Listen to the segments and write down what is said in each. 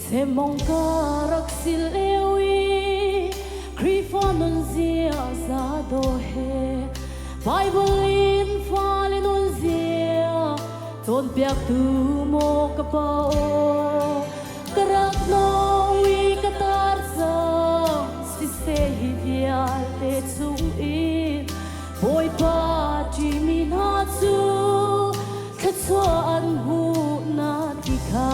se mong karak silewi krifanon zia zado he Bible in falinon zia ton piak tu mo kapao karak no wi katar sa si se hivial te chung in boy pa jimin ha chu khatsuan hu na dikha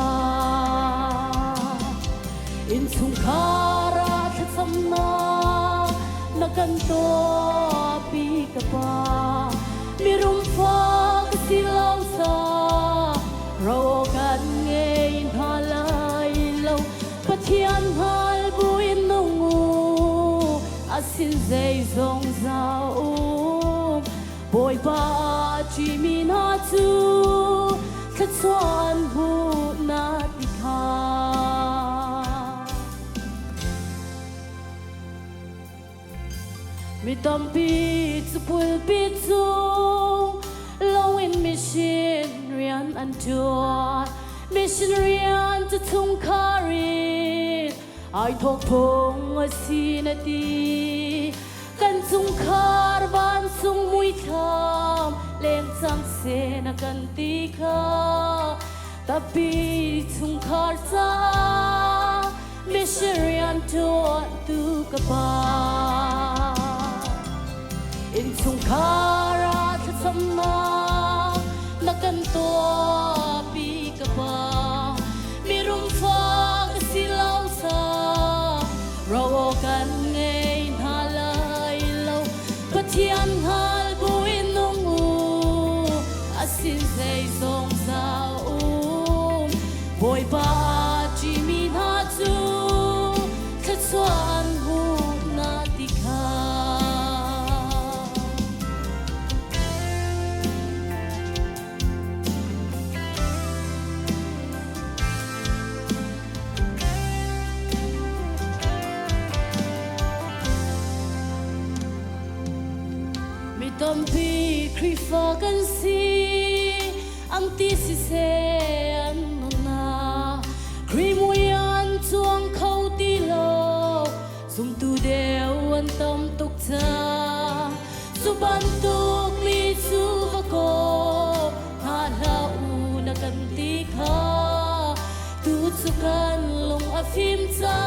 in chung khara thacham na nakan to pi ka pa mirum fa ka silaw sa ro kan nge in halai lo pathian hal buin nungu asin zai zong zao boy pa chi min ha chu khatsuan hu na dikha mi tampi chu pulpit chu lo in mission rian an tua mission rian to thung kharit ai thok thong a sinati kan chung khar ban sung mui tham leng chang se na kan ti kha tapi chung khar cha mission rian to tu ka pa in chung khara thacham na nakan to pi ka pa mirum fa ka silaw sa rawo kan ngei halai lo pathian hal buin nungu asin sei song sao boy pa chi min ha chu khatsuan hu na dikha tampi krifa kan si ang ti si se an na krimuyan chuang khau ti lo zum tu deu an tam tuk cha suban tuk li chu va ko ha la u na kan ti kha tu chu kan long a phim cha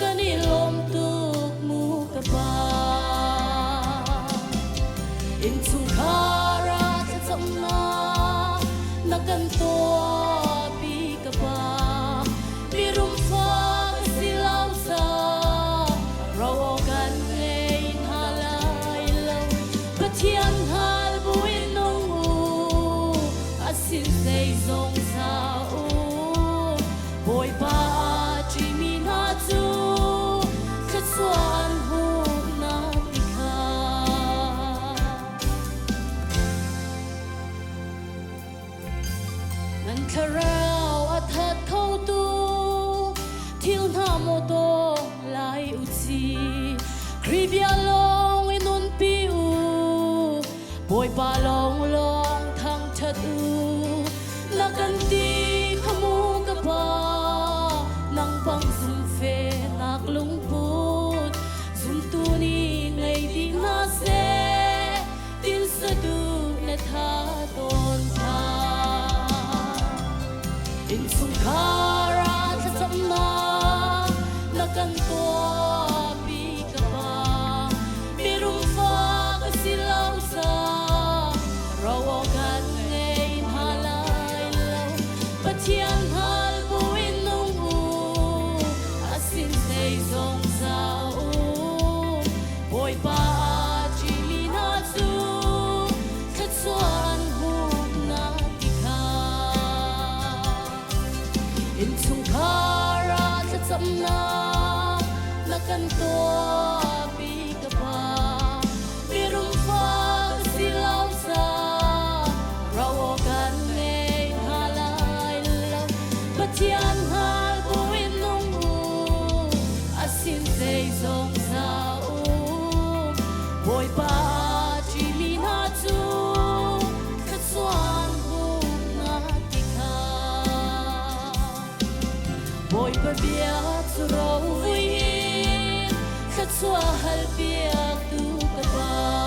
kan i lom tuk mu ka pa in chung khara thacham na nakan to pi ka pa mirum fa silaw sa rawo kan ngei halai lo pathian hal buin nungu asin sei zong sao boy pa chi min ha chu khatsuan hu na kharao athat khâu tu thil na mo to lai u chi kribia long inun pi u boy pa long long thang that u nakan ti khamu ka pa nang pang zum fe nak lung put zum tu ni ngai di na se tin sa du na tha ton tha in chung khara thacham na nakan to pi ka pa mirum fa ka silaw sa rawo kan ngei halai lo bờ bia rau vui khát xua hal bia tu cả